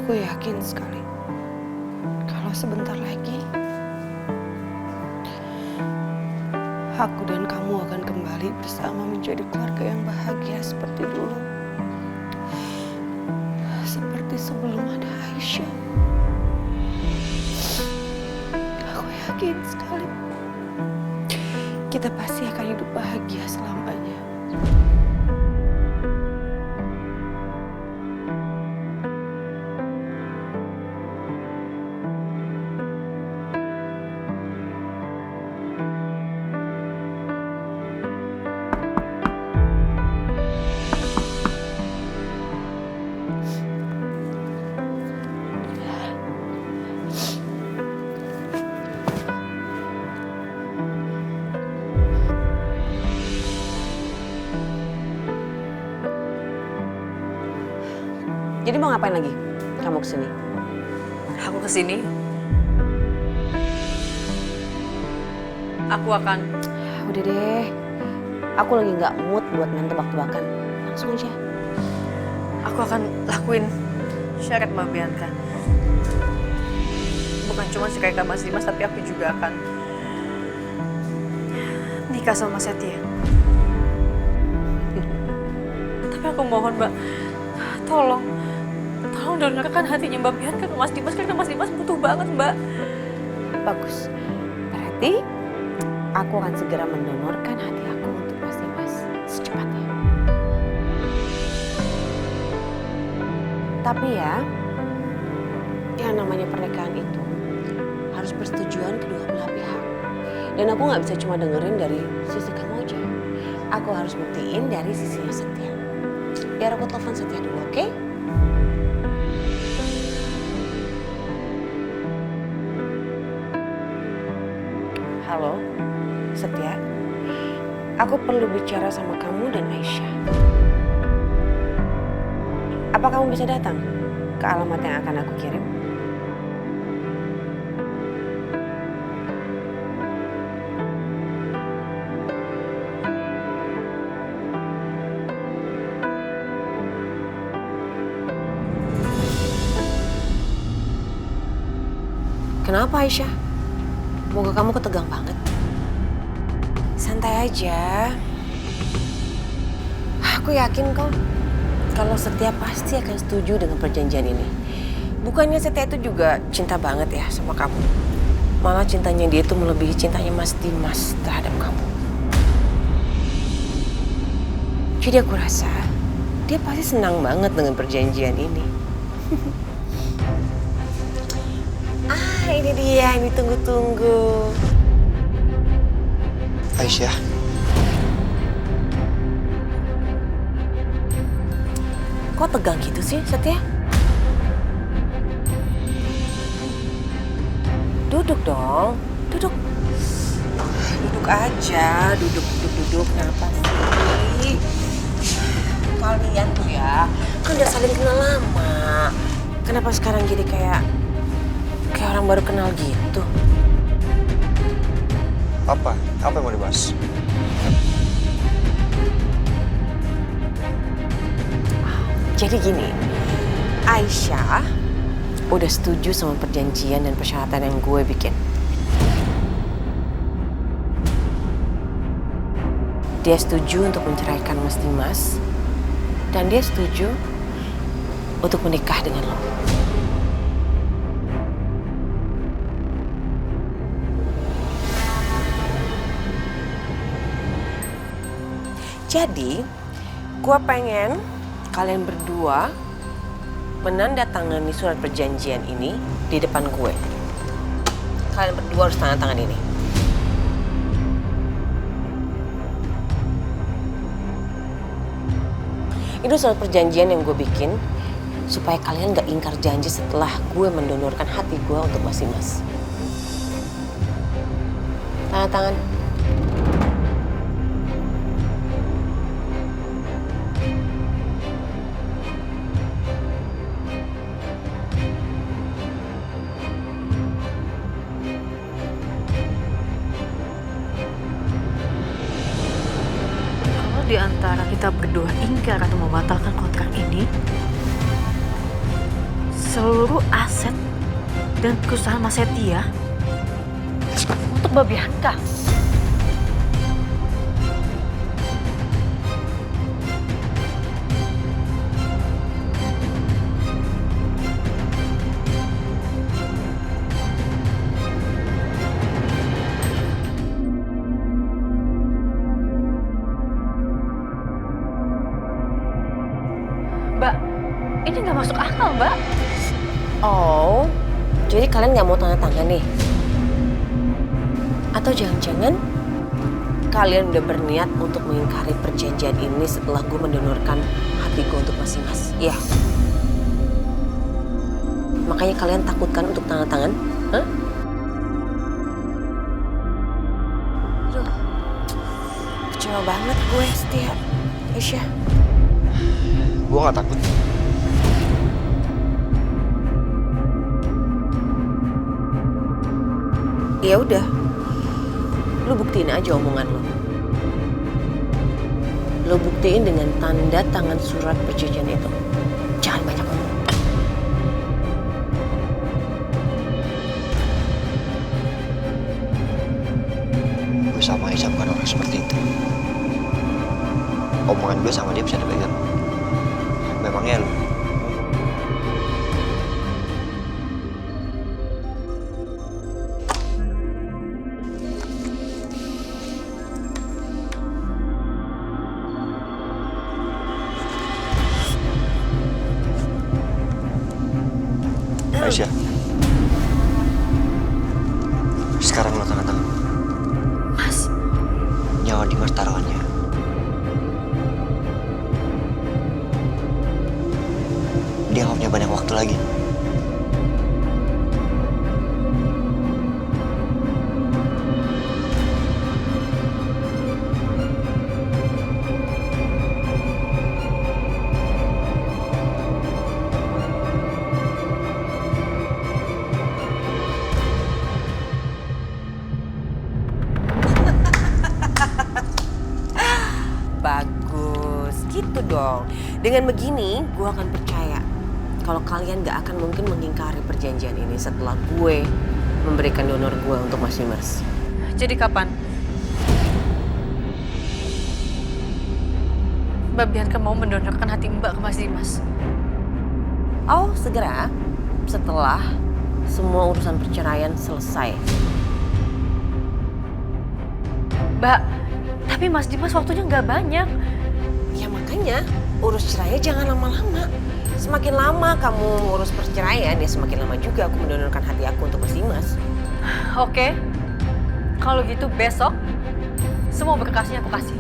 Aku yakin sekali kalau sebentar lagi aku dan kamu akan kembali bersama menjadi keluarga yang bahagia seperti dulu. Seperti sebelum ada Aisyah. Aku yakin sekali kita pasti akan hidup bahagia selamanya. Jadi mau ngapain lagi kamu kesini? Aku kesini. Aku akan... Udah deh, aku lagi nggak mood buat main tebak-tebakan. Langsung aja. Aku akan lakuin syarat Mbak Bianca. Bukan cuma sekali Mas Dimas, tapi aku juga akan nikah sama Mas Setia. Tapi aku mohon Mbak, tolong donorkan hatinya Mbak Bianca ke Mas Dimas, karena Mas Dimas butuh banget Mbak. Bagus. Berarti aku akan segera mendonorkan hati aku untuk Mas Dimas secepatnya. Tapi ya, yang namanya pernikahan itu harus persetujuan kedua belah pihak. Dan aku nggak bisa cuma dengerin dari sisi kamu aja. Aku harus buktiin dari sisinya Setia. Biar aku telepon Setia dulu, oke? Halo, Setia. Aku perlu bicara sama kamu dan Aisyah. Apa kamu bisa datang ke alamat yang akan aku kirim? Kenapa Aisyah? Muka kamu ketegang banget. Santai aja. Aku yakin kok kalau Setia pasti akan setuju dengan perjanjian ini. Bukannya Setia itu juga cinta banget ya sama kamu. Malah cintanya dia itu melebihi cintanya Mas Dimas terhadap kamu. Jadi aku rasa dia pasti senang banget dengan perjanjian ini. Ini dia, ini tunggu-tunggu. Aisyah. Kok tegang gitu sih, Setia? Duduk dong, duduk. Duduk aja, duduk. Kenapa sih? Kalian tuh ya, kan udah saling kenal lama. Kenapa sekarang jadi kayak orang baru kenal gitu? Apa? Apa yang mau dibahas? Jadi gini, Aisyah udah setuju sama perjanjian dan persyaratan yang gue bikin. Dia setuju untuk menceraikan Mas Dimas, dan dia setuju untuk menikah dengan lo. Jadi, gue pengen kalian berdua menandatangani surat perjanjian ini di depan gue. Kalian berdua harus tanda tangan ini. Itu surat perjanjian yang gue bikin supaya kalian gak ingkar janji setelah gue mendonorkan hati gue untuk Mas Dimas. Tanda tangan. Di antara kita berdua ingkar atau membatalkan kontrak ini, seluruh aset dan perusahaan Mas Setia untuk Mbak Bianca. Mbak, ini nggak masuk akal, Mbak. Oh, jadi kalian nggak mau tanda tangan nih? Atau jangan-jangan kalian udah berniat untuk mengingkari perjanjian ini setelah gue mendonorkan hati gue untuk Mas Dimas? Iya. Makanya kalian takutkan untuk tanda tangan? Hah? Aduh, kecewa banget gue, Setia. Aisyah. Gue gak takut. Ya udah, lu buktiin aja omongan lu. Lu buktiin dengan tanda tangan surat perjanjian itu. Jangan banyak ngomong. Gue sama Aisyah bukan orang seperti itu. Omongan gue sama dia bisa dipegang. Memangnya lu? Aisyah, sekarang lo tanda tangan. Mas, Nyawa Dimas taruhannya. Dia gak punya banyak waktu lagi. Bagus, gitu dong. Dengan begini, gue akan percaya kalau kalian gak akan mungkin mengingkari perjanjian ini setelah gue memberikan donor gue untuk Mas Dimas. jadi kapan Mbak Bianca mau mendonorkan hati Mbak ke Mas Dimas? Oh, segera setelah semua urusan perceraian selesai. Mbak, tapi Mas Dimas waktunya nggak banyak. Ya makanya urus cerainya jangan lama-lama. Semakin lama kamu urus perceraian, ya semakin lama juga aku mendonorkan hati aku untuk Mas Dimas. Oke, kalau gitu besok semua berkasnya aku kasih.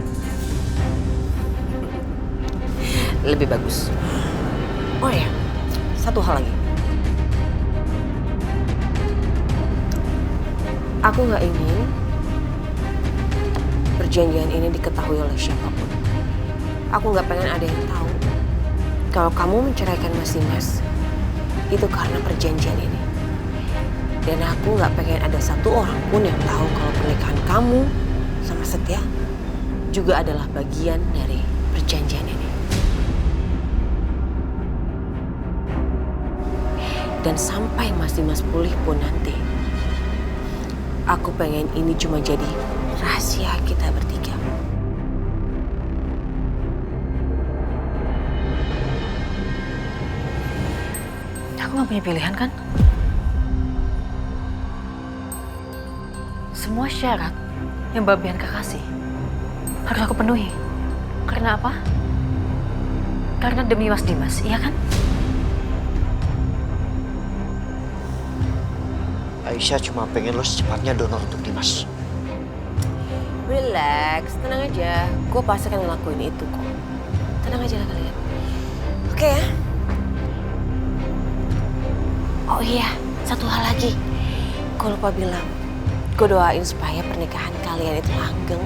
Lebih bagus. Oh ya, satu hal lagi. Aku nggak ingin perjanjian ini diketahui oleh siapapun. Aku nggak pengen ada yang tahu kalau kamu menceraikan Mas Dimas itu karena perjanjian ini. Dan aku nggak pengen ada satu orang pun yang tahu kalau pernikahan kamu sama Setia juga adalah bagian dari perjanjian ini. Dan sampai Mas Dimas pulih pun nanti, aku pengen ini cuma jadi rahasia kita bertiga. Aku nggak punya pilihan kan? Semua syarat yang Mbak Bianca kasih harus aku penuhi. Karena apa? Karena demi Mas Dimas, iya kan? Aisyah cuma pengen lo secepatnya donor untuk Dimas. Relax, tenang aja. Gue pasti akan ngelakuin itu kok. Tenang aja lah kalian. Oke ya? Oh iya, satu hal lagi. Gue lupa bilang. Gue doain supaya pernikahan kalian itu langgeng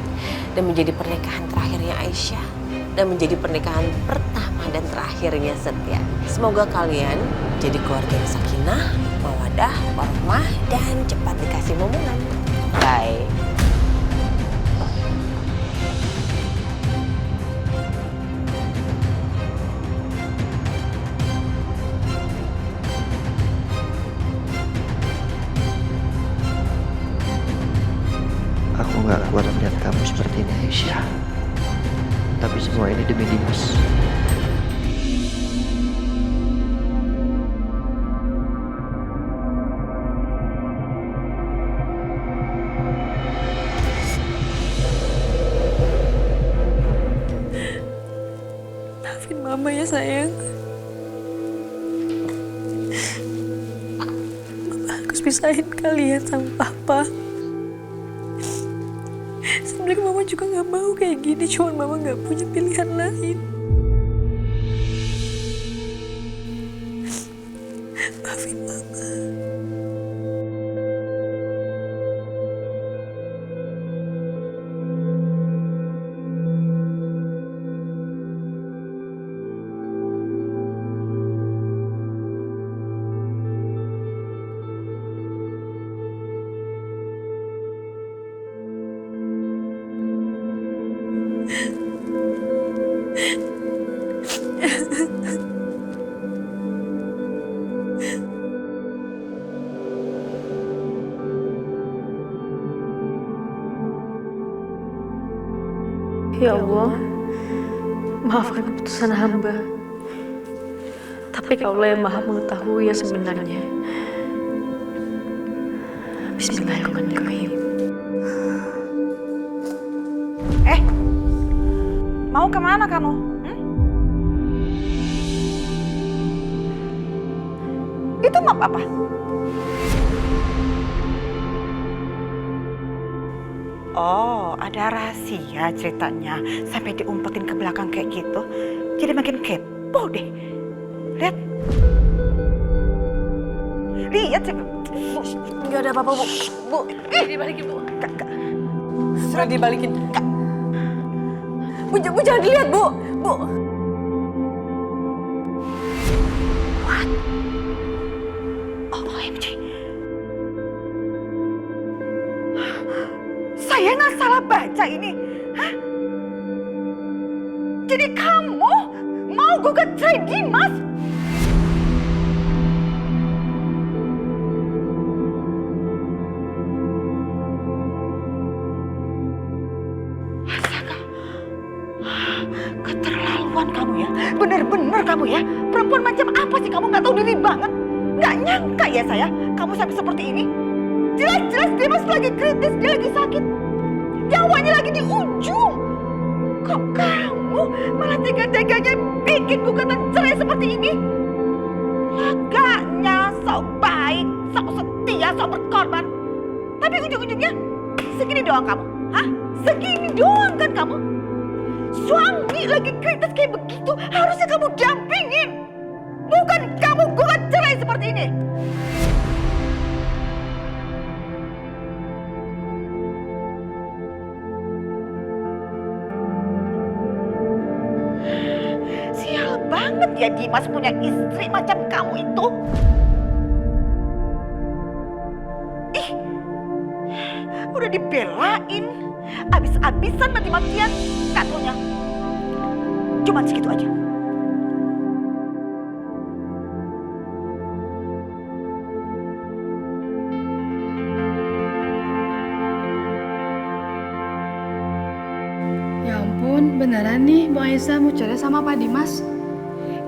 dan menjadi pernikahan terakhirnya Aisyah dan menjadi pernikahan pertama dan terakhirnya Setia. Semoga kalian jadi keluarga yang sakinah, mawadah, warahmah, dan cepat dikasih momongan. Bye. Maafin Mama ya sayang. Mama harus pisahin kalian sama Papa. Sebenarnya Mama juga gak mau kayak gini, cuma Mama gak punya pilihan lain. Maafin Mama. Ya Allah, maafkan keputusan hamba. Tapi Kaulah yang Maha mengetahui yang sebenarnya. Bismillahirrahmanirrahim. Mau kemana kamu? Itu map apa? Oh, ada rahasia ceritanya. Sampai diumpetin ke belakang kayak gitu. Jadi makin kepo deh. Lihat. Lihat sih. Enggak ada apa-apa, Bu. Bu, dibalikin, Bu. Sudah dibalikin. Bu, jangan dilihat, Bu. Bu. What? OMG. Saya nggak salah baca ini. Hah? Jadi kamu mau gugat cerai Dimas? Astaga. Keterlaluan kamu ya. Bener-bener kamu ya. Perempuan macam apa sih kamu, nggak tahu diri banget. Nggak nyangka ya saya, kamu sampai seperti ini. Jelas-jelas Dimas lagi kritis, dia lagi sakit. Nyawanya lagi di ujung. Kok kamu malah tega-teganya bikin gugatan cerai seperti ini? Laganya sok baik, sok setia, sok berkorban. Tapi ujung-ujungnya segini doang kamu. Hah? Segini doang kan kamu? Suami lagi kritis kayak begitu, harusnya kamu dampingin. Bukan kamu gugat cerai seperti ini. Sial banget ya Dimas punya istri macam kamu itu. Ih, udah dibelain, abis-abisan mati-matian, gak taunya cuma segitu aja. Ya ampun, beneran nih Bu Aisyah mau cerai sama Pak Dimas?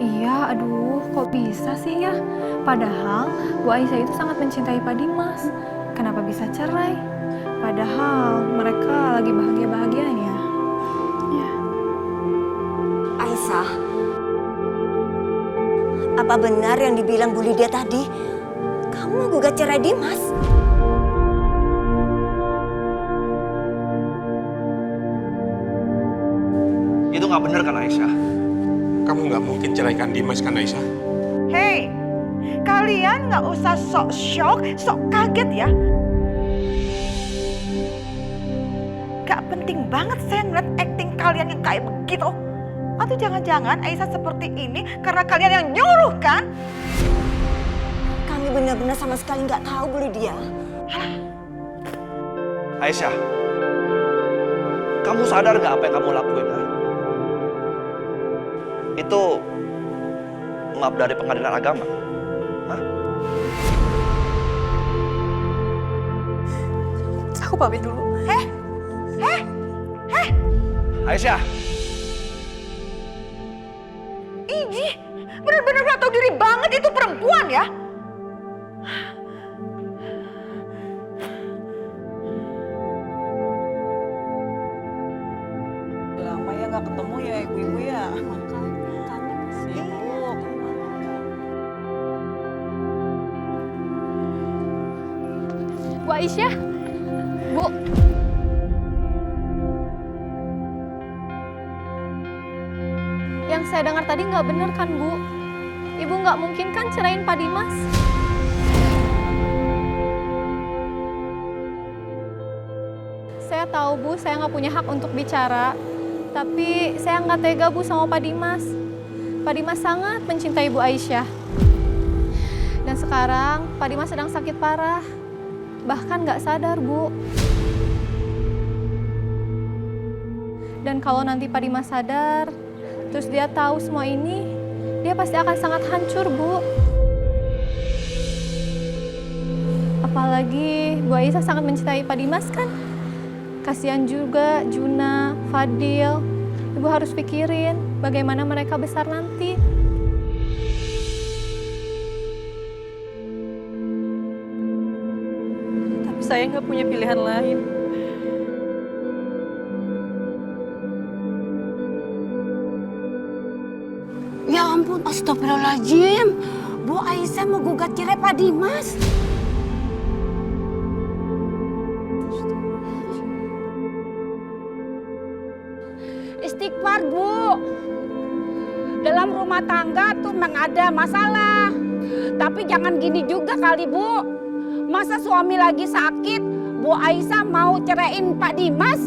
Iya, aduh kok bisa sih ya? Padahal Bu Aisyah itu sangat mencintai Pak Dimas. Kenapa bisa cerai? Padahal mereka lagi bahagia-bahagianya. Ya. Aisyah, apa benar yang dibilang Bu Lydia tadi? Kamu gugat cerai Dimas? Itu nggak bener kan Aisyah? Kamu nggak mungkin ceraikan Dimas kan Aisyah? Hei, kalian nggak usah sok shock, sok kaget ya. Gak penting banget saya ngeliat acting kalian yang kayak begitu. Atau jangan-jangan Aisyah seperti ini karena kalian yang nyuruh kan? Kami benar-benar sama sekali nggak tahu Bu Lydia. Aisyah, kamu sadar nggak apa yang kamu lakuin? Ha? Itu maaf dari pengadilan agama. Hah? Aku pamit dulu. Aisyah, Iji, benar-benar gak tahu diri banget itu perempuan ya. Lama ya nggak ketemu ya ibu-ibu ya. Aisyah. Bu. Yang saya dengar tadi nggak benar kan, Bu? Ibu nggak mungkin kan ceraiin Pak Dimas? Saya tahu, Bu, saya nggak punya hak untuk bicara. Tapi saya nggak tega, Bu, sama Pak Dimas. Pak Dimas sangat mencintai Bu Aisyah. Dan sekarang Pak Dimas sedang sakit parah. Bahkan nggak sadar, Bu. Dan kalau nanti Pak Dimas sadar, terus dia tahu semua ini, dia pasti akan sangat hancur, Bu. Apalagi Bu Aisyah sangat mencintai Pak Dimas kan? Kasihan juga Juna, Fadil. Ibu harus pikirin bagaimana mereka besar nanti. Tapi saya nggak punya pilihan lain. Ya ampun, astagfirullahaladzim. Bu Aisyah mau gugat cerai Pak Dimas. Istighfar, Bu. Dalam rumah tangga tuh memang ada masalah. Tapi jangan gini juga kali, Bu. Masa suami lagi sakit, Bu Aisyah mau ceraiin Pak Dimas?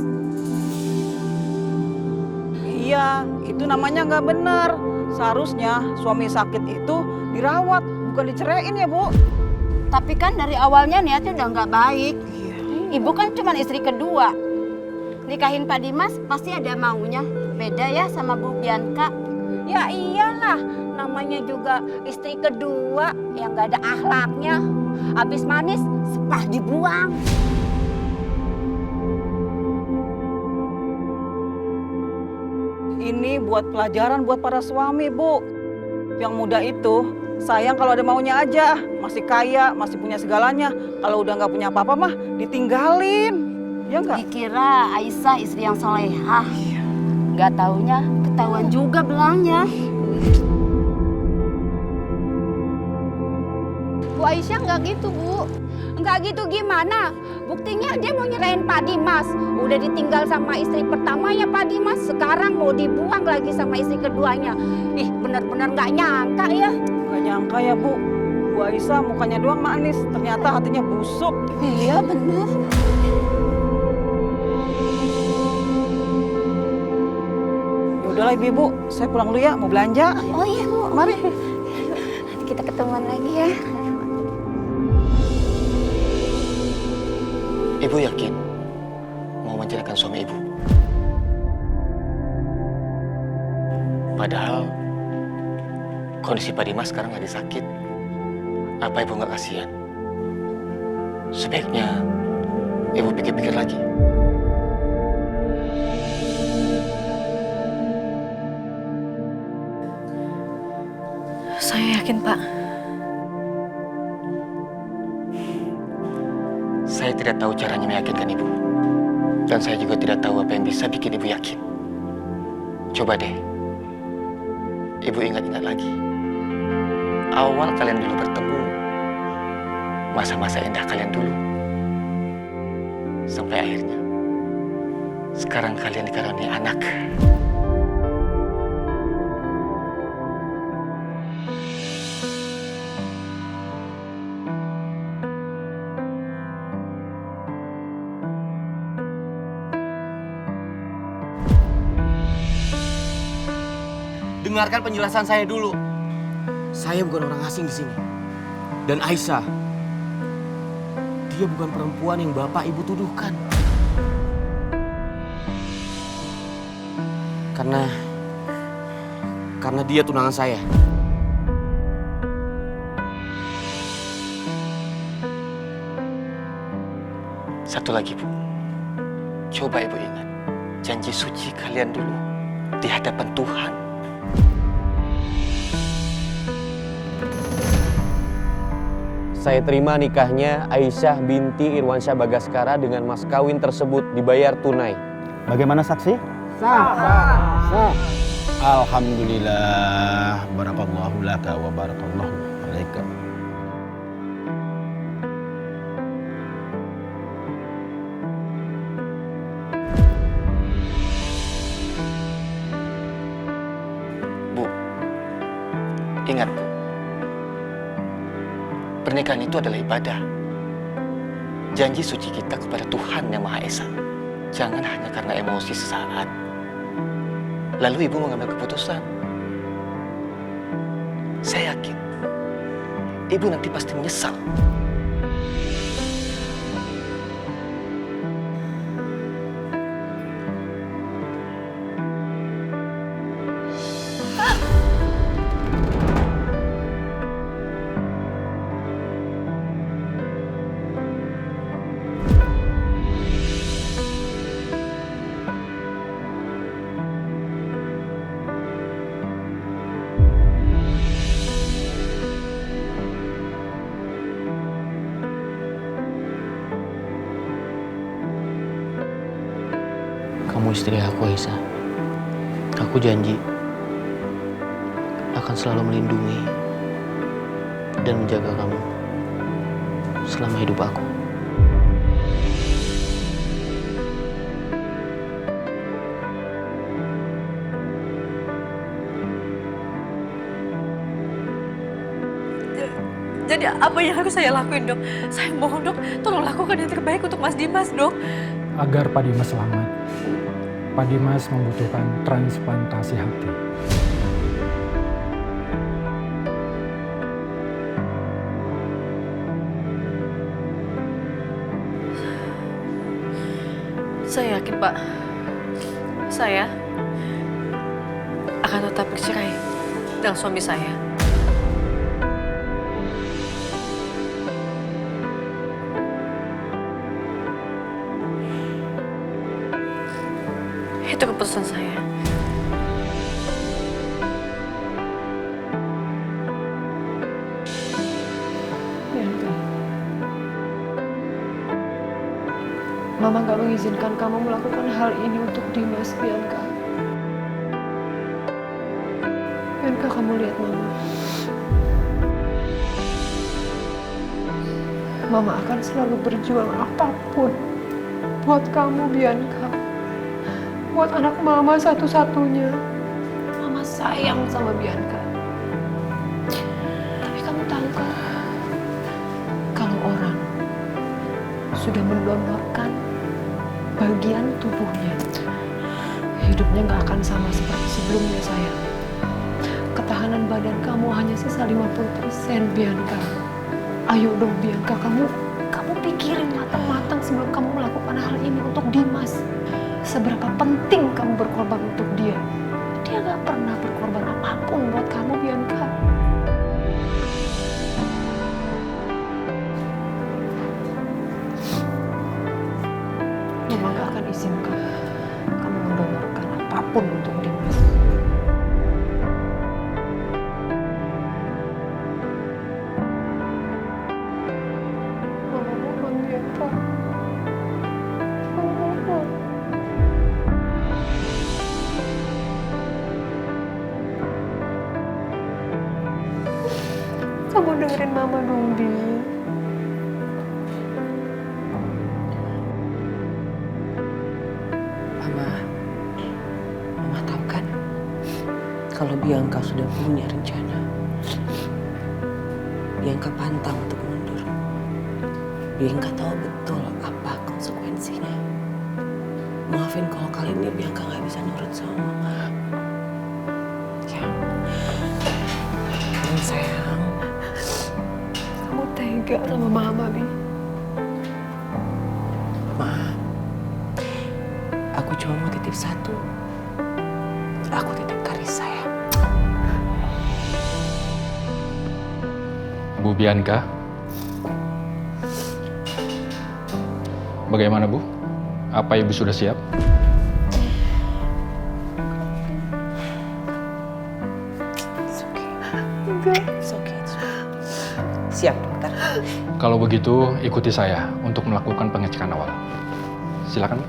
Iya, itu namanya nggak bener. Seharusnya suami sakit itu dirawat, bukan diceraiin ya, Bu. Tapi kan dari awalnya niatnya udah nggak baik. Ibu kan cuma istri kedua. Nikahin Pak Dimas pasti ada maunya. Beda ya sama Bu Bianca. Ya iyalah, namanya juga istri kedua yang nggak ada akhlaknya. Habis manis, sepah dibuang. Ini buat pelajaran buat para suami, Bu. Yang muda itu sayang kalau ada maunya aja. Masih kaya, masih punya segalanya. Kalau udah nggak punya apa-apa mah ditinggalin. Ya nggak? Dikira Aisyah istri yang solehah. Nggak taunya ketahuan juga belangnya. Bu Aisyah nggak gitu, Bu. Nggak gitu gimana? Buktinya dia mau nyerahin Pak Dimas. Udah ditinggal sama istri pertamanya Pak Dimas. Sekarang mau dibuang lagi sama istri keduanya. Ih, benar-benar nggak nyangka ya. Nggak nyangka ya, Bu. Bu Aisyah mukanya doang manis, ternyata hatinya busuk. Iya benar. Ya udahlah Ibu, saya pulang dulu ya, mau belanja. Oh iya, Bu. Mari. Kita ketemuan lagi ya. Ibu yakin mau menceraikan suami ibu? Padahal kondisi Pak Dimas sekarang lagi sakit. Apa ibu nggak kasihan? Sebaiknya ibu pikir-pikir lagi. Saya yakin, Pak. Saya tidak tahu caranya meyakinkan ibu. Dan saya juga tidak tahu apa yang bisa bikin ibu yakin. Coba deh, ibu ingat-ingat lagi. Awal kalian dulu bertemu, masa-masa indah kalian dulu. Sampai akhirnya, sekarang kalian dikaruniai anak. Dengarkan penjelasan saya dulu. Saya bukan orang asing di sini. Dan Aisyah, dia bukan perempuan yang bapak ibu tuduhkan. Karena dia tunangan saya. Satu lagi, Bu. Coba ibu ingat janji suci kalian dulu di hadapan Tuhan. Saya terima nikahnya Aisyah binti Irwansyah Bagaskara dengan mas kawin tersebut dibayar tunai. Bagaimana saksi? Sah. Alhamdulillah. Barakallahu laka wa barakallahu alaika. Ingat, Bu. Pernikahan itu adalah ibadah. Janji suci kita kepada Tuhan Yang Maha Esa. Jangan hanya karena emosi sesaat. Lalu Ibu mengambil keputusan. Saya yakin, Ibu nanti pasti menyesal. Kamu istri aku, Aisyah. Aku janji akan selalu melindungi dan menjaga kamu selama hidup aku. Jadi apa yang harus saya lakuin, Dok? Saya mohon, Dok, tolong lakukan yang terbaik untuk Mas Dimas, Dok. Agar Pak Dimas selamat, Pak Dimas membutuhkan transplantasi hati. Saya yakin, Pak. Saya akan tetap bercerai dengan suami saya. Itu keputusan saya. Bianca, Mama gak mengizinkan kamu melakukan hal ini untuk Dimas, Bianca. Bianca, kamu lihat Mama. Mama akan selalu berjuang apapun buat kamu, Bianca. Buat anak Mama satu-satunya. Mama sayang sama Bianca. Tapi kamu tahu kan, kalau orang sudah mendonorkan bagian tubuhnya, hidupnya gak akan sama seperti sebelumnya, sayang. Ketahanan badan kamu hanya sisa 50%, Bianca. Ayo dong, Bianca, kamu pikirin matang-matang sebelum kamu melakukan hal ini untuk Dimas. Seberapa penting kamu berkorban untuk dia. Dia gak pernah berkorban apapun buat kamu, Bianca. Mama gak akan izinkan kamu mendonorkan apapun untuk Dimas. Mama mohon, Bianca. Mama mohon. Kamu dengerin Mama dong, Bi. Mama tahu kan, kalau Bianca sudah punya rencana, Bianca pantang untuk mundur. Bianca tahu betul apa konsekuensinya. Maafin kalau kali ini Bianca nggak bisa nurut sama Mama. Ya, sayang. Kamu tega sama Mama, Bi. Aku cuma mau titip satu. Aku titip Karissa ya. Bu Bianca, bagaimana Bu? Apa Ibu sudah siap? It's okay. Siap, dokter. Kalau begitu, ikuti saya untuk melakukan pengecekan awal. Silakan.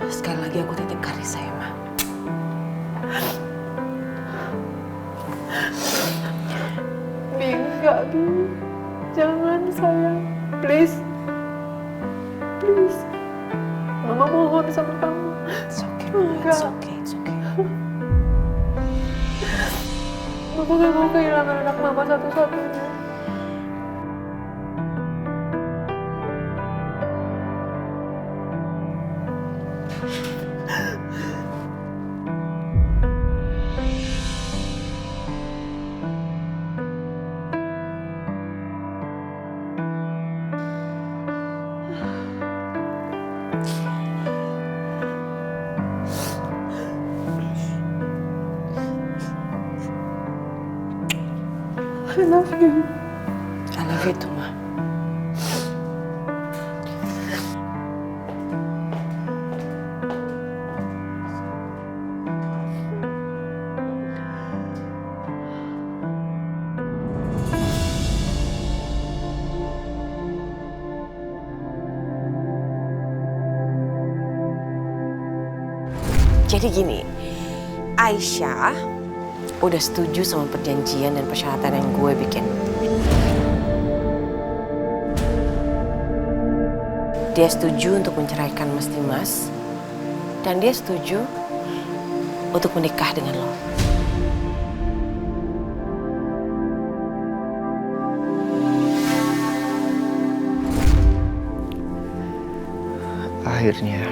Sekali lagi aku titip Karissa ya, Ma. Bi, enggak, Bi. Jangan, sayang. Please. Please. Mama mohon sama kamu. Enggak. It's okay. Mama gak mau kehilangan anak mama satu-satunya. I love you. I love you too, Ma. Jadi gini, Aisyah udah setuju sama perjanjian dan persyaratan yang gue bikin. Dia setuju untuk menceraikan Mas Dimas, dan dia setuju untuk menikah dengan lo. Akhirnya,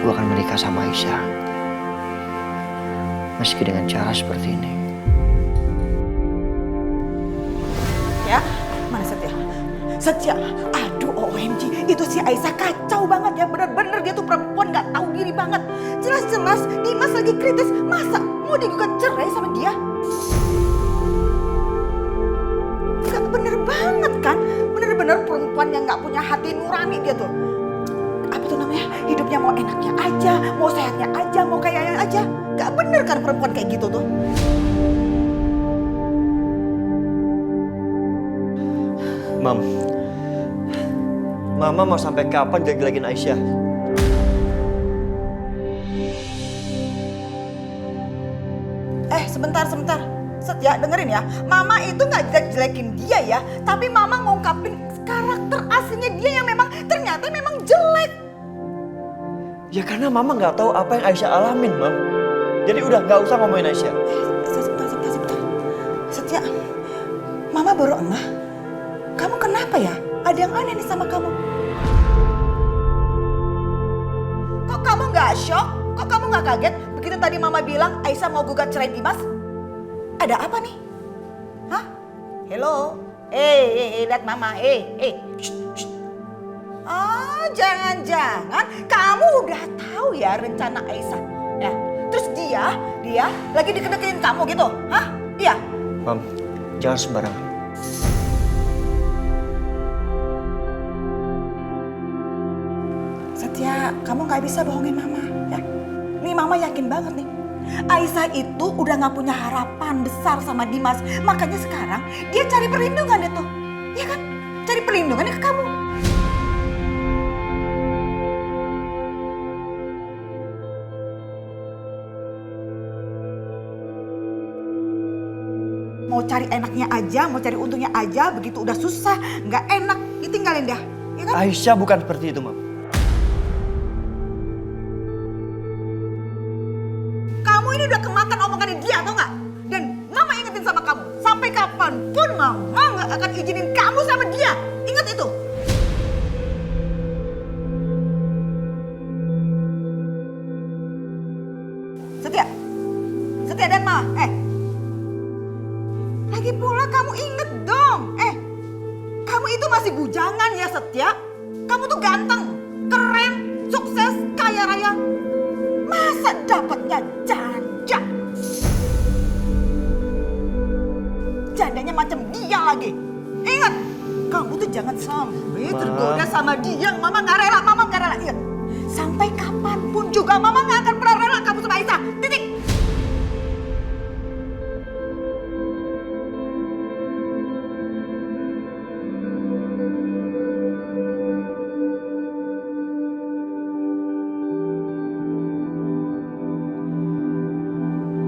gue akan menikah sama Aisyah. Meski dengan cara seperti ini. Ya, mana Setia? Setia, aduh OMG, itu si Aisyah kacau banget ya. Bener-bener dia tuh perempuan gak tahu diri banget. Jelas-jelas Dimas lagi kritis, masa mau digugat cerai sama dia? Gak bener banget kan? Bener-bener perempuan yang gak punya hati nurani dia tuh. Apa tuh namanya? Hidupnya mau enaknya aja, mau sehatnya aja, mau kayaknya aja. Gak bener kan perempuan kayak gitu tuh. Mama mau sampai kapan jelek-jelekin Aisyah? Sebentar. Setia, dengerin ya. Mama itu gak jelek-jelekin dia ya. Tapi Mama ngungkapin karakter aslinya dia yang ternyata memang jelek. Ya karena Mama nggak tahu apa yang Aisyah alamin, Mam. Jadi udah nggak usah ngomongin Aisyah. Sebentar. Setia, Mama baru ngeh. Kamu kenapa ya? Ada yang aneh nih sama kamu. Kok kamu nggak shock? Kok kamu nggak kaget? Begitu tadi Mama bilang Aisyah mau gugat cerai Dimas. Ada apa nih? Hah? Hello? Lihat Mama. Shh. Oh, jangan-jangan kamu udah tahu ya rencana Aisyah. Ya, terus dia lagi deket-deketin kamu gitu. Hah? Iya? Mam, jangan sembarangan. Setia, kamu gak bisa bohongin Mama ya. Nih Mama yakin banget nih. Aisyah itu udah gak punya harapan besar sama Dimas. Makanya sekarang dia cari perlindungan itu. Iya kan? Cari perlindungan ke kamu. Mau cari enaknya aja, mau cari untungnya aja, begitu udah susah, nggak enak, ditinggalin dah. Ya kan? Aisyah bukan seperti itu, Mam. Kamu ini udah kemakan omongannya dia, tau nggak? Dan Mama ingetin sama kamu, sampai kapanpun Mama nggak akan izinin kamu sama dia. Ingat itu. Setia dan Mama, lagi pula kamu inget dong, kamu itu masih bujangan ya Setia. Kamu tuh ganteng, keren, sukses, kaya raya. Masa dapatnya janda? Jandanya macam dia lagi. Ingat, kamu tuh jangan sampai tergoda sama dia. Mama gak rela, Ingat, sampai kapanpun juga Mama gak akan pernah rela kamu sama Aisyah. Titik.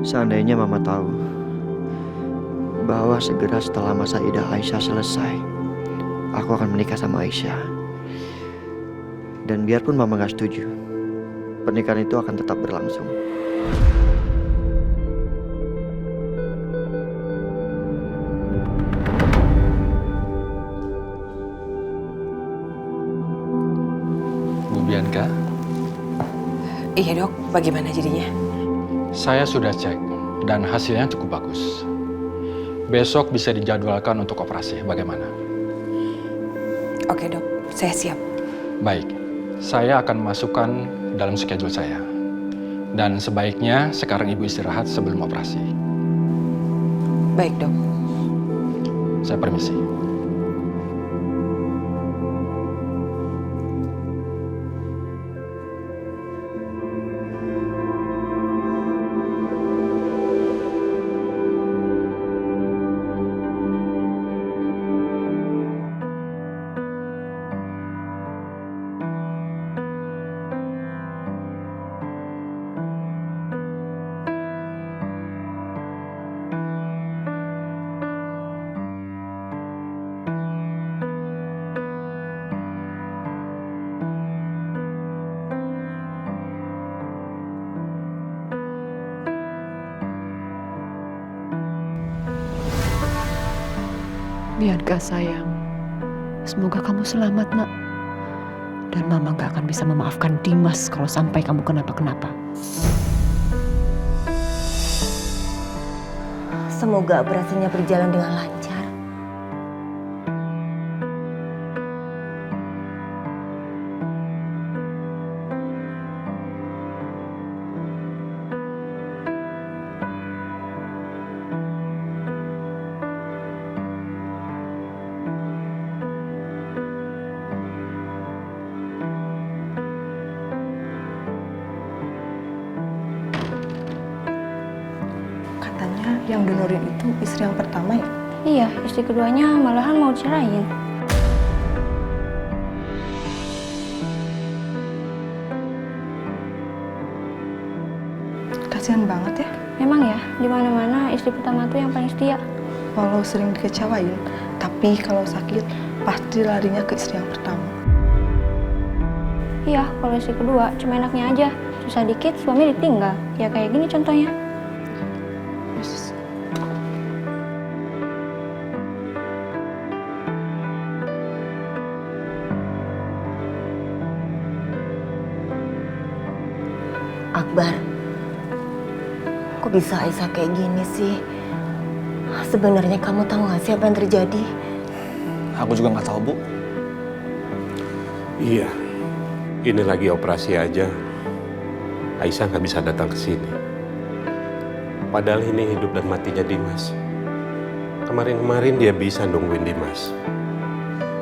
Seandainya Mama tahu bahwa segera setelah masa idah Aisyah selesai, aku akan menikah sama Aisyah. Dan biarpun Mama gak setuju, pernikahan itu akan tetap berlangsung. Bu Bianca, Iya dok, bagaimana jadinya? saya sudah cek dan hasilnya cukup bagus. Besok bisa dijadwalkan untuk operasi, bagaimana? Oke dok, saya siap. Baik, saya akan masukkan dalam schedule saya. Dan sebaiknya sekarang Ibu istirahat sebelum operasi. Baik dok. Saya permisi. Bianca sayang, semoga kamu selamat nak. Dan Mama gak akan bisa memaafkan Dimas kalau sampai kamu kenapa-kenapa. Semoga operasinya berjalan dengan lancar. Yang donorin itu istri yang pertama ya? Iya, istri keduanya malahan mau ceraiin. Kasihan banget ya. Memang ya, di mana-mana istri pertama tuh yang paling setia. Walau sering dikecewain, tapi kalau sakit pasti larinya ke istri yang pertama. Iya, kalau istri kedua cuma enaknya aja. Susah dikit suami ditinggal. Ya kayak gini contohnya. Akbar, kok bisa Aisyah kayak gini sih? Sebenarnya kamu tahu gak sih apa yang terjadi? Aku juga nggak tahu, Bu. Iya, ini lagi operasi aja. Aisyah nggak bisa datang ke sini. Padahal ini hidup dan matinya Dimas. Kemarin-kemarin dia bisa nungguin Dimas.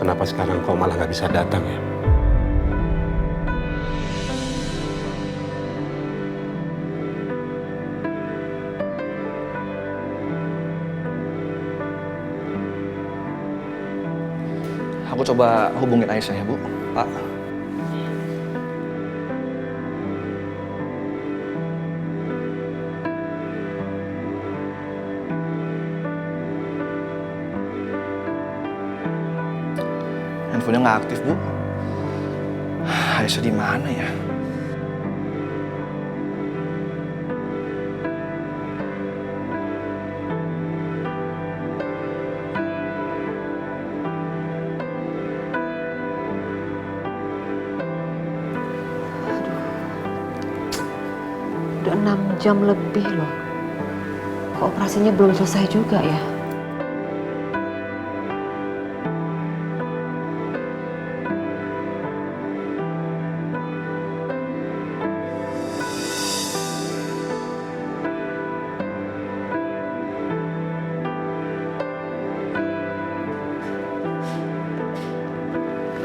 Kenapa sekarang kok malah nggak bisa datang ya? Aku coba hubungin Aisyah ya, Bu. Pak. Handphonenya nggak aktif, Bu. Aisyah di mana ya? Udah 6 jam lebih loh. Kok operasinya belum selesai juga ya?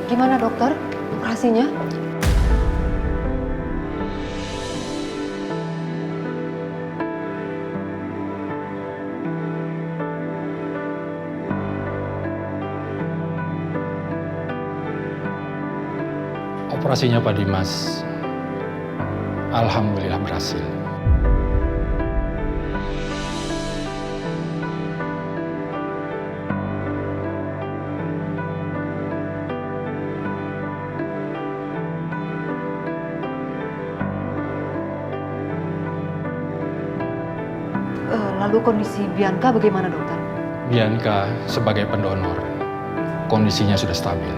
Gimana dokter operasinya? Operasinya Pak Dimas, alhamdulillah berhasil. Lalu kondisi Bianca bagaimana dokter? Bianca sebagai pendonor, kondisinya sudah stabil.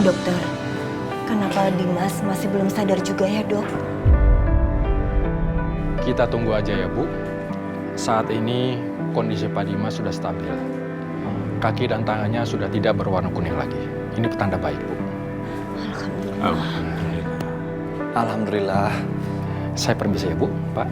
Dokter, kenapa Dimas masih belum sadar juga ya, Dok? Kita tunggu aja ya, Bu. Saat ini kondisi Pak Dimas sudah stabil. Kaki dan tangannya sudah tidak berwarna kuning lagi. Ini petanda baik, Bu. Alhamdulillah. Alhamdulillah. Saya permisi ya, Bu, Pak.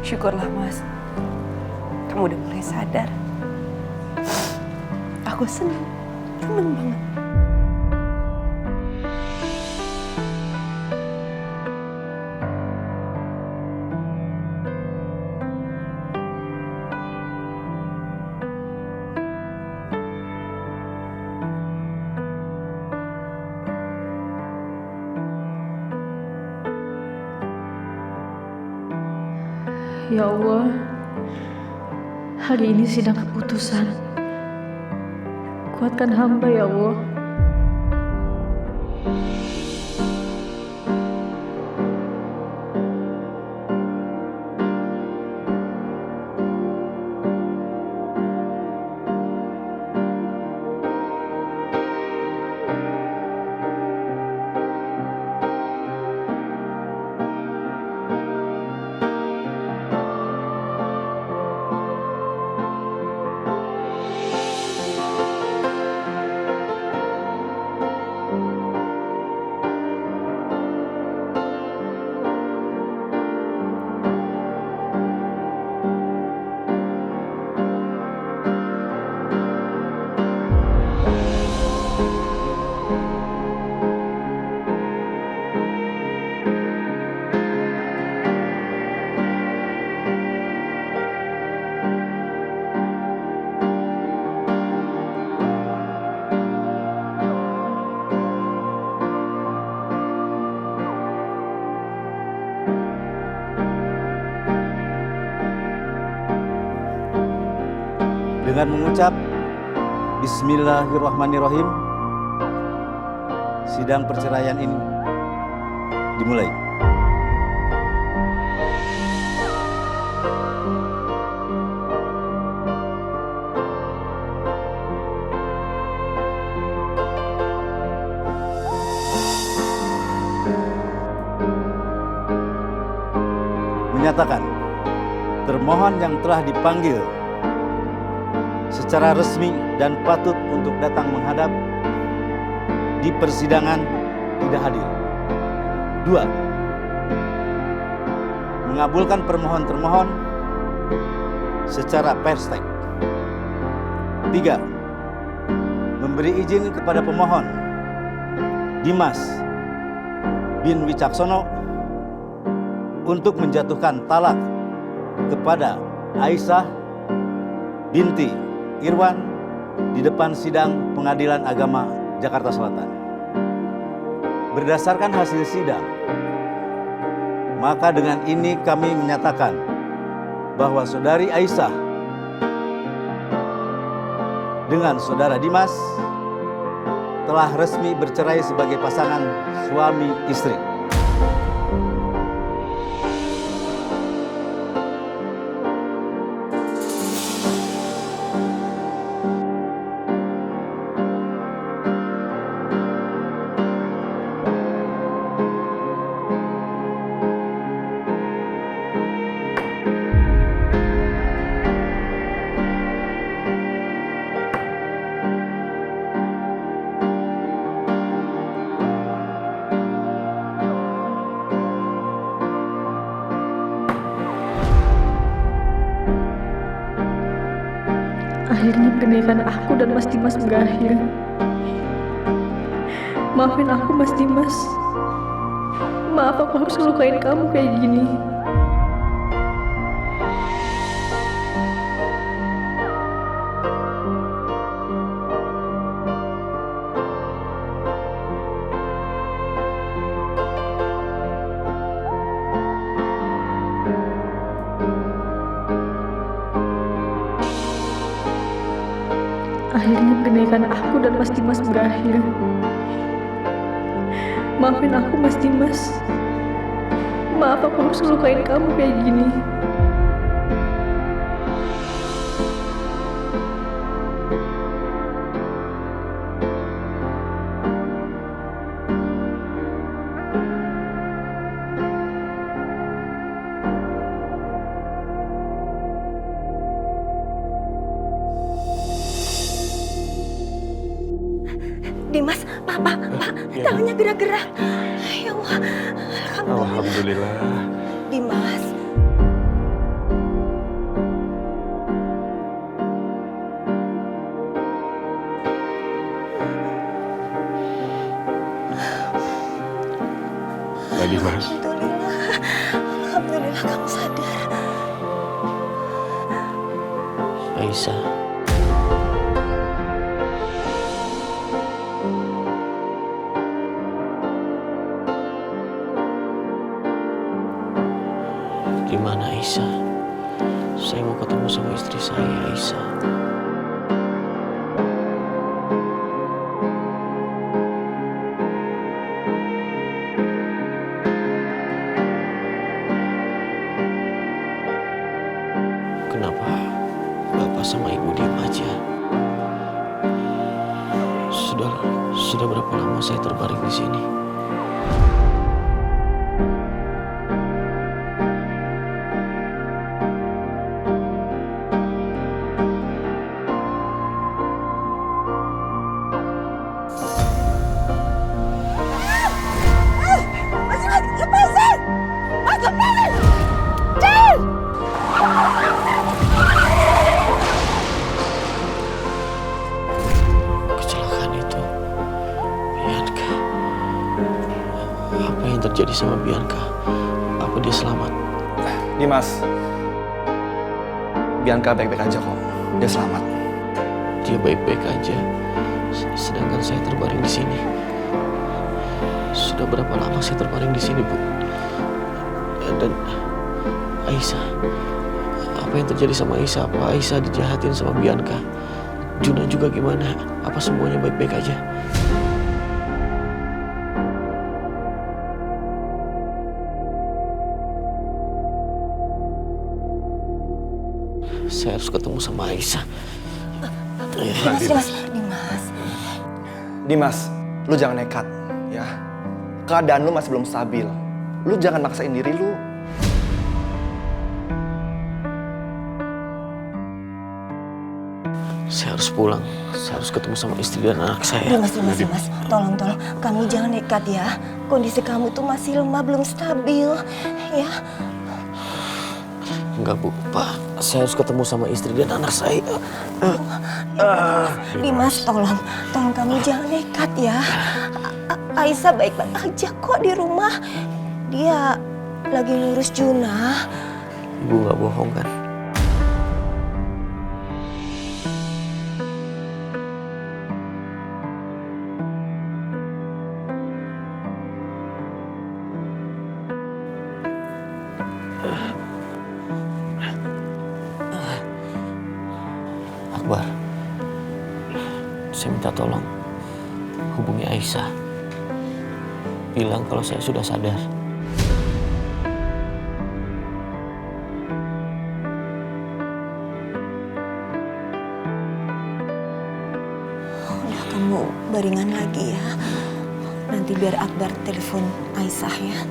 Syukurlah Mas, kamu udah mulai sadar. Aku seneng banget. Ya Allah, hari ini sidang keputusan. Kuatkan hamba ya Allah. Dengan mengucap Bismillahirrahmanirrahim, sidang perceraian ini dimulai. Menyatakan termohon yang telah dipanggil secara resmi dan patut untuk datang menghadap di persidangan tidak hadir. 2. Mengabulkan permohonan termohon secara perstek. 3. Memberi izin kepada pemohon Dimas bin Wicaksono untuk menjatuhkan talak kepada Aisyah binti Irwan di depan sidang Pengadilan Agama Jakarta Selatan. Berdasarkan hasil sidang, maka dengan ini kami menyatakan bahwa saudari Aisyah dengan saudara Dimas telah resmi bercerai sebagai pasangan suami istri. Akhirnya pernikahan aku dan Mas Dimas berakhir. Maafin aku, Mas Dimas. Maaf aku harus ngelukain kamu kayak gini. Akhirnya pernikahan aku dan Mas Dimas berakhir. Maafin aku, Mas Dimas. Maaf aku harus ngelukain kamu kayak gini. Dimas, Pak, tangannya gerak-gerak. Ya Allah, Alhamdulillah. Dimas. Pak Dimas. Alhamdulillah kamu sadar. Aisyah. Gimana Aisyah? Saya mau ketemu sama istri saya, Aisyah. Kenapa Bapak sama Ibu diam aja? Sudah berapa lama saya terbaring di sini? Kecelakaan itu, Bianca. Apa yang terjadi sama Bianca? Apa dia selamat? Dimas, Bianca baik-baik aja kok. Dia selamat. Dia baik-baik aja. Sedangkan saya terbaring di sini. Sudah berapa lama saya terbaring di sini, Bu? Dan Aisyah, apa yang terjadi sama Aisyah? Apa Aisyah dijahatin sama Bianca? Juna juga gimana? Apa semuanya baik-baik aja? Saya harus ketemu sama Aisyah. Dimas, lu jangan nekat, ya. Keadaan lu masih belum stabil. Lu jangan maksain diri lu. Saya harus pulang. Saya harus ketemu sama istri dan anak saya. Dimas, tolong. Kamu jangan nekat ya. Kondisi kamu tuh masih lemah, belum stabil, ya. Enggak, Bu. Pak, saya harus ketemu sama istri dan anak saya. Dimas, tolong kamu jangan nekat ya. Aisyah baik-baik aja kok di rumah. Dia lagi ngurus Juna. Ibu nggak bohong kan? Akbar, saya minta tolong hubungi Aisyah. Bilang kalau saya sudah sadar. Udah, kamu baringan lagi ya. Nanti biar Akbar telepon Aisyah ya.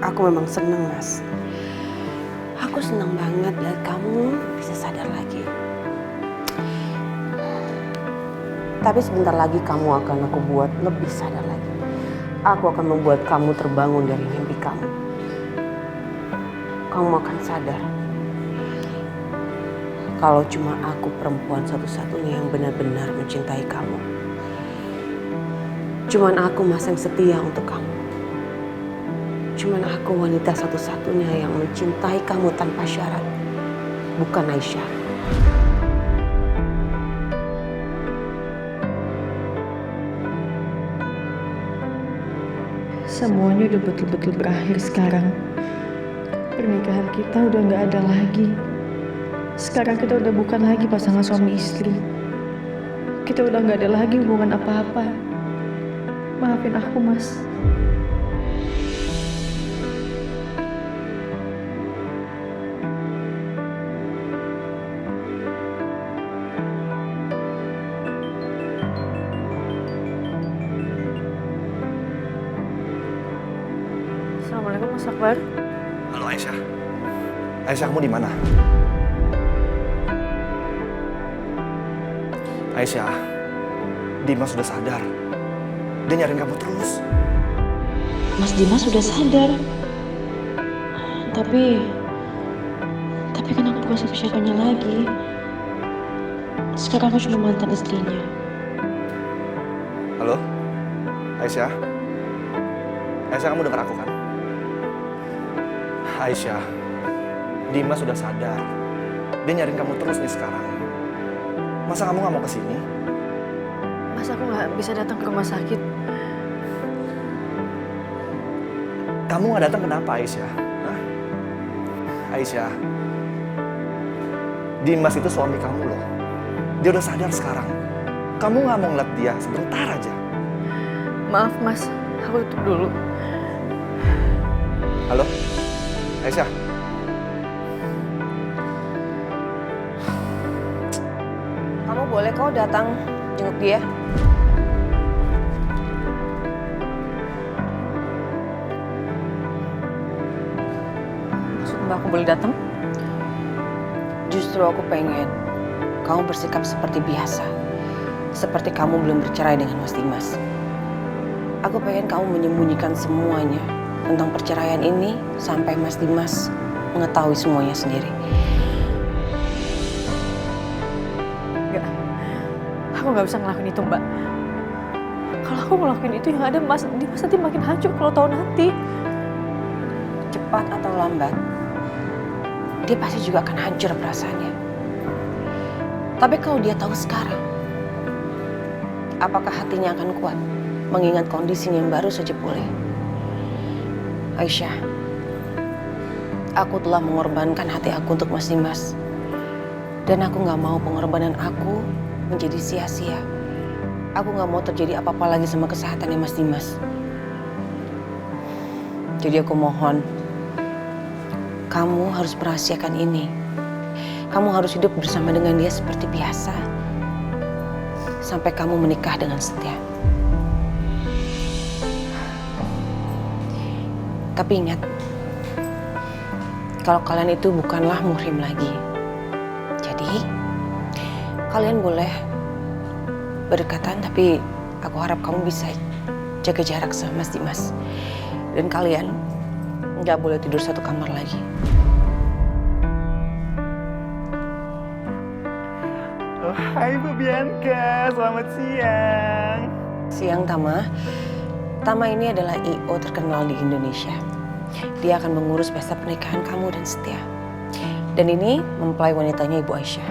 Aku memang senang, Mas. Aku senang banget lihat kamu bisa sadar lagi. Tapi sebentar lagi kamu akan aku buat lebih sadar lagi. Aku akan membuat kamu terbangun dari mimpi kamu. Kamu akan sadar kalau cuma aku perempuan satu-satunya yang benar-benar mencintai kamu. Cuman aku mas yang setia untuk kamu. Cuman aku wanita satu-satunya yang mencintai kamu tanpa syarat. Bukan Aisyah. Semuanya udah betul-betul berakhir sekarang. Pernikahan kita udah gak ada lagi. Sekarang kita udah bukan lagi pasangan suami istri. Kita udah gak ada lagi hubungan apa-apa. Maafin aku, Mas. Assalamualaikum Mas Akbar. Halo Aisyah. Aisyah, kamu di mana? Aisyah, Dimas sudah sadar. Dia nyariin kamu terus. Mas Dimas sudah sadar. Tapi kan aku bukan siapa-siapanya lagi. Sekarang aku cuma mantan istrinya. Halo? Aisyah? Aisyah, kamu dengar aku kan? Aisyah, Dimas sudah sadar. Dia nyariin kamu terus nih sekarang. Masa kamu gak mau kesini? Mas, aku nggak bisa datang ke rumah sakit. Kamu gak datang kenapa Aisyah? Hah? Aisyah, Dimas itu suami kamu loh. Dia udah sadar sekarang. Kamu gak mau ngeliat dia sebentar aja. Maaf Mas, aku tutup dulu. Halo? Aisyah? Kamu boleh kok datang jenguk dia. Maksud Mbak aku boleh datang? Justru aku pengen kamu bersikap seperti biasa. Seperti kamu belum bercerai dengan Mas Dimas. Aku pengen kamu menyembunyikan semuanya tentang perceraian ini sampai Mas Dimas mengetahui semuanya sendiri. Enggak, aku nggak bisa ngelakuin itu Mbak. Kalau aku ngelakuin itu yang ada Mas Dimas nanti makin hancur kalau tahu nanti. Cepat atau lambat, dia pasti juga akan hancur perasaannya. Tapi kalau dia tahu sekarang, apakah hatinya akan kuat mengingat kondisinya yang baru saja pulih? Aisyah, aku telah mengorbankan hati aku untuk Mas Dimas. Dan aku gak mau pengorbanan aku menjadi sia-sia. Aku gak mau terjadi apa-apa lagi sama kesehatannya Mas Dimas. Jadi aku mohon, kamu harus merahasiakan ini. Kamu harus hidup bersama dengan dia seperti biasa. Sampai kamu menikah dengan setia. Tapi ingat, kalau kalian itu bukanlah muhrim lagi. Jadi, kalian boleh berdekatan, tapi aku harap kamu bisa jaga jarak sama Mas Dimas. Dan kalian nggak boleh tidur satu kamar lagi. Oh, hai Bu Bianca, selamat siang. Siang, Tama. Tama ini adalah I.O. terkenal di Indonesia. Dia akan mengurus pesta pernikahan kamu dan Setia. Dan ini mempelai wanitanya Ibu Aisyah.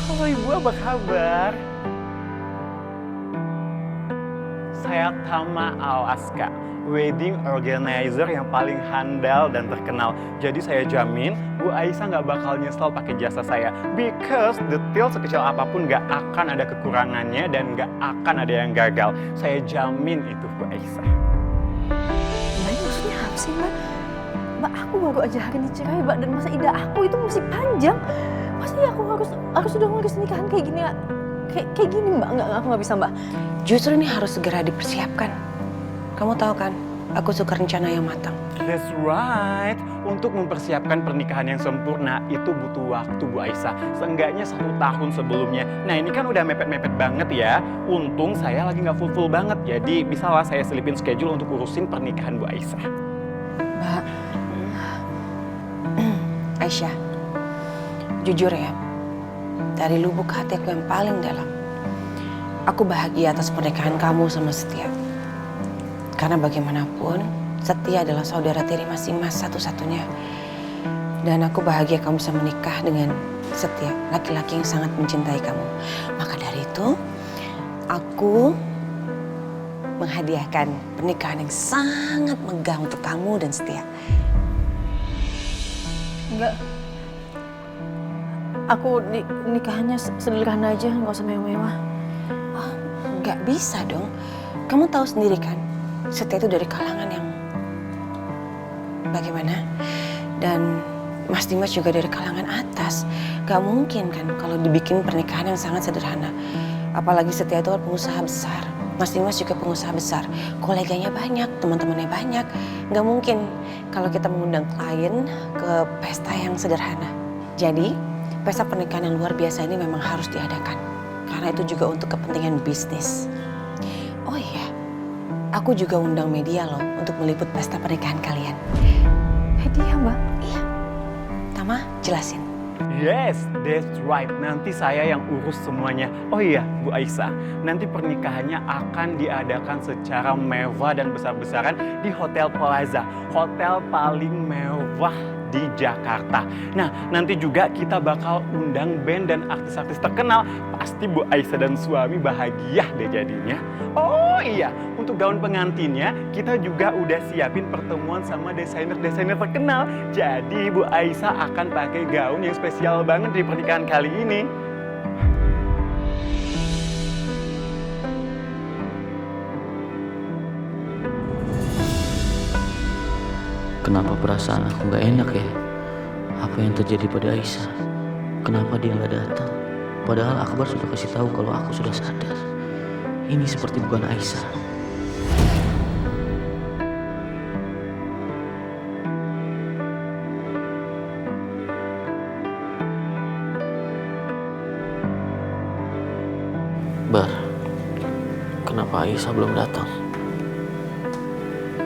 Halo Ibu, apa kabar? Saya Tama Al-Aska, wedding organizer yang paling handal dan terkenal. Jadi saya jamin Bu Aisyah nggak bakal nyesel pakai jasa saya. Because detail sekecil apapun nggak akan ada kekurangannya dan nggak akan ada yang gagal. Saya jamin itu Bu Aisyah. Mbak, maksudnya apa sih Mbak? Mbak, aku baru aja hari ini cerai Mbak, dan masa idah aku itu masih panjang. Masa ya aku harus sudah ngurus nikahan kayak gini kayak gini Mbak? Nggak, aku nggak bisa Mbak. Justru ini harus segera dipersiapkan. Kamu tahu kan, Aku suka rencana yang matang. That's right. Untuk mempersiapkan pernikahan yang sempurna itu butuh waktu, Bu Aisyah. Seenggaknya 1 tahun sebelumnya. Nah ini kan udah mepet-mepet banget ya. Untung saya lagi nggak full banget. Jadi bisalah saya selipin schedule untuk urusin pernikahan Bu Aisyah. Mbak, Aisyah, jujur ya, dari lubuk hatiku yang paling dalam, aku bahagia atas pernikahan kamu sama Setia. Karena bagaimanapun, Setia adalah saudara tiri Mas Dimas satu-satunya. Dan aku bahagia kamu bisa menikah dengan Setia, laki-laki yang sangat mencintai kamu. Maka dari itu, aku menghadiahkan pernikahan yang sangat megah untuk kamu dan Setia. Enggak. Aku nikahannya sederhana aja, nggak usah mewah-mewah. Oh, nggak bisa dong. Kamu tahu sendiri kan, Setia itu dari kalangan yang bagaimana? Dan Mas Dimas juga dari kalangan atas. Gak mungkin kan kalau dibikin pernikahan yang sangat sederhana. Apalagi Setia itu kan pengusaha besar. Mas Dimas juga pengusaha besar. Koleganya banyak, teman-temannya banyak. Gak mungkin kalau kita mengundang klien ke pesta yang sederhana. Jadi, pesta pernikahan yang luar biasa ini memang harus diadakan. Karena itu juga untuk kepentingan bisnis. Oh iya, aku juga undang media loh untuk meliput pesta pernikahan kalian. Media, Mbak? Iya. Tama, jelasin. Yes, that's right. Nanti saya yang urus semuanya. Oh iya, Bu Aisyah, nanti pernikahannya akan diadakan secara mewah dan besar-besaran di Hotel Plaza. Hotel paling mewah di Jakarta. Nah, nanti juga kita bakal undang band dan artis-artis terkenal. Pasti Bu Aisyah dan suami bahagia deh jadinya. Oh iya, untuk gaun pengantinnya kita juga udah siapin pertemuan sama desainer-desainer terkenal. Jadi Bu Aisyah akan pakai gaun yang spesial banget di pernikahan kali ini. Kenapa perasaan aku nggak enak ya? Apa yang terjadi pada Aisyah? Kenapa dia nggak datang? Padahal Akbar sudah kasih tahu kalau aku sudah sadar. Ini seperti bukan Aisyah. Bar, kenapa Aisyah belum datang?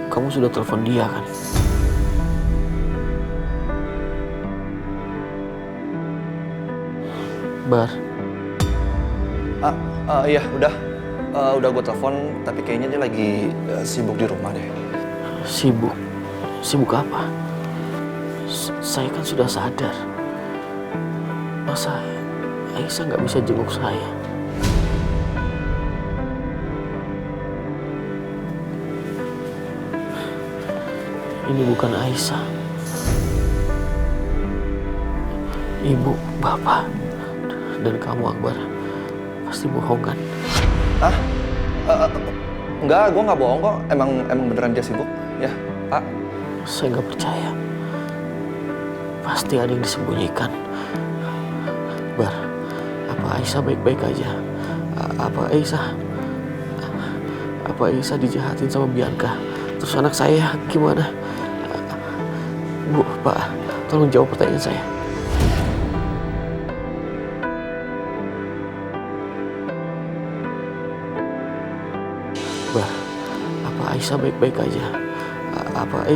Kamu sudah telepon dia kan? Bar. Iya, udah gue telepon, tapi kayaknya dia lagi sibuk di rumah deh. Sibuk? Sibuk apa? Saya kan sudah sadar. Masa Aisyah nggak bisa jenguk saya? Ini bukan Aisyah. Ibu, bapak, dan kamu Akbar pasti bohong kan? Enggak, gue nggak bohong kok. Emang beneran dia sibuk, ya Pak? Saya nggak percaya. Pasti ada yang disembunyikan. Bar, apa Aisyah baik-baik aja? Apa Aisyah dijahatin sama Bianca? Terus anak saya gimana? Bu, Pak, tolong jawab pertanyaan saya. Bah, apa Aisyah baik-baik aja? Apa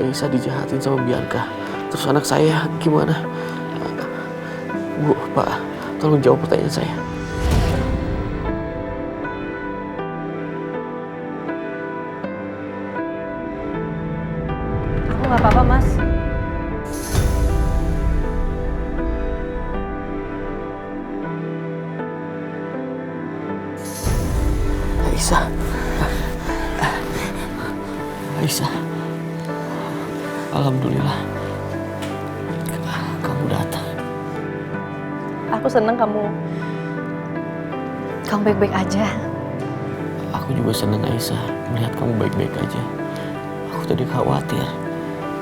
Aisyah dijahatin sama Bianca? Terus anak saya gimana? Bu, Pak, tolong jawab pertanyaan saya. Aku nggak apa-apa, Mas. Aisyah, alhamdulillah kamu datang. Aku seneng kamu baik-baik aja. Aku juga seneng Aisyah melihat kamu baik-baik aja. Aku tadi khawatir,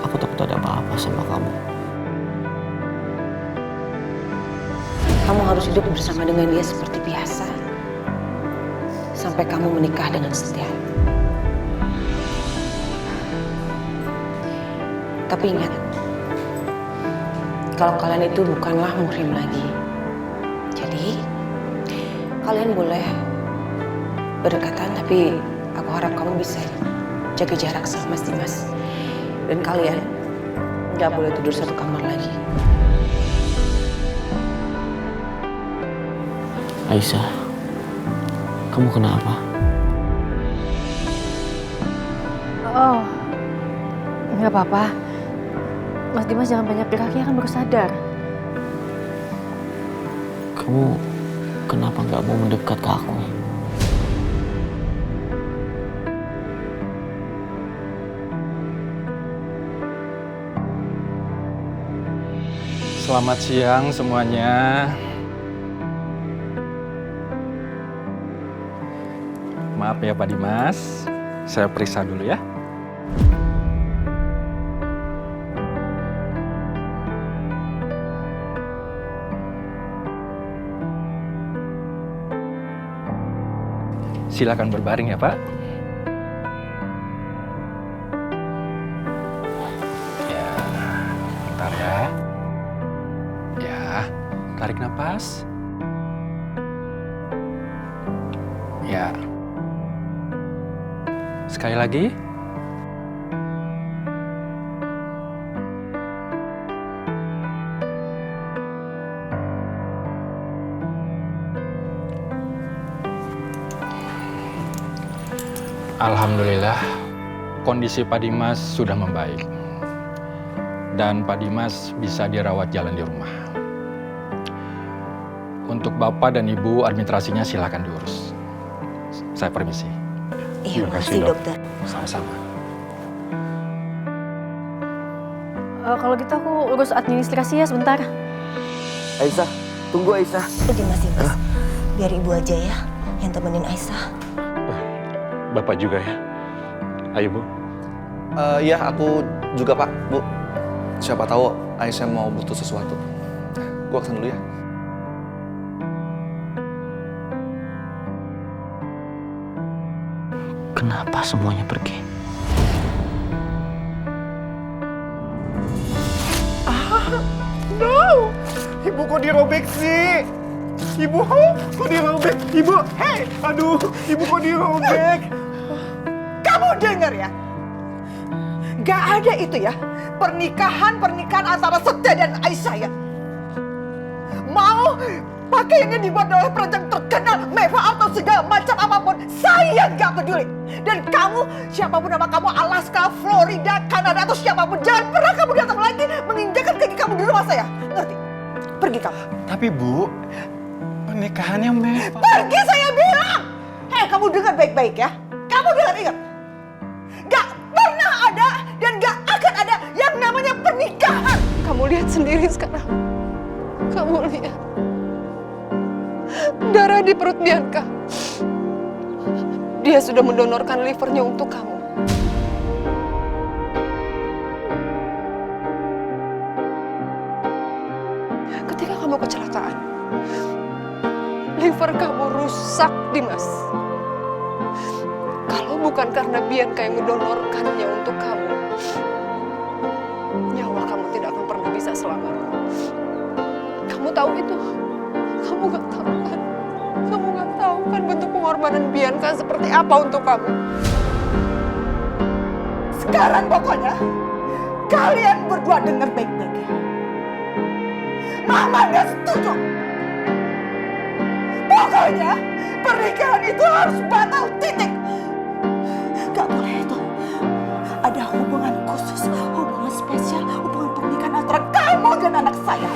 aku takut ada apa-apa sama kamu. Kamu harus hidup bersama dengan dia seperti biasa sampai kamu menikah dengan Setia. Tapi ingat, kalau kalian itu bukanlah muhrim lagi. Jadi, kalian boleh berdekatan, tapi aku harap kamu bisa jaga jarak sama Mas Dimas. Dan kalian nggak boleh tidur satu kamar lagi. Aisyah, kamu kenapa? Oh, nggak apa-apa. Mas Dimas jangan banyak gerak ya, kan baru sadar. Kamu kenapa nggak mau mendekat ke aku? Selamat siang semuanya. Maaf ya Pak Dimas, saya periksa dulu ya. Silakan berbaring ya Pak. Ya, bentar ya. Ya, tarik nafas. Ya. Sekali lagi. Alhamdulillah, kondisi Pak Dimas sudah membaik. Dan Pak Dimas bisa dirawat jalan di rumah. Untuk Bapak dan Ibu, administrasinya silakan diurus. Saya permisi. Iya, makasih dokter. Sama-sama. Kalau gitu aku urus administrasi ya sebentar. Aisyah, tunggu Aisyah. Udah Mas, biar ibu aja ya yang temenin Aisyah. Bapak juga ya? Ayo Bu. Iya, aku juga Pak, Bu. Siapa tahu Aisyah mau butuh sesuatu. Gua kesana dulu ya. Kenapa semuanya pergi? No! Ibu kok dirobek sih? Ibu kok dirobek? Ibu, hei! Aduh, ibu kok dirobek? Kamu dengar ya? Gak ada itu ya, pernikahan antara Setia dan Aisyah ya. Mau pakaiannya dibuat oleh perancang terkenal, mewah atau segala macam apapun, saya gak peduli. Dan kamu, siapapun nama kamu, Alaska, Florida, Kanada, atau siapapun, jangan pernah kamu datang lagi menginjakkan kaki kamu di rumah saya. Ngerti? Pergi kamu. Tapi Bu, pernikahannya mewah. Pergi saya bilang! Hei, kamu dengar baik-baik ya. Kamu dengar, ingat. Gak pernah ada dan gak akan ada yang namanya pernikahan. Kamu lihat sendiri sekarang. Kamu lihat. Darah di perut Bianca. Dia sudah mendonorkan livernya untuk kamu. Ketika kamu kecelakaan, liver kamu rusak, Dimas. Kalau bukan karena Bianca yang mendonorkannya untuk kamu, nyawa kamu tidak akan pernah bisa selamat. Kamu tahu itu? Kamu gak tahu kan? Kamu gak tahu kan bentuk pengorbanan Bianca seperti apa untuk kamu? Sekarang pokoknya, kalian berdua dengar baik-baik ya. Mama gak setuju. Pokoknya, pernikahan itu harus batal, titik. Gak boleh itu. Ada hubungan khusus, hubungan spesial, hubungan pernikahan antara kamu dan anak saya.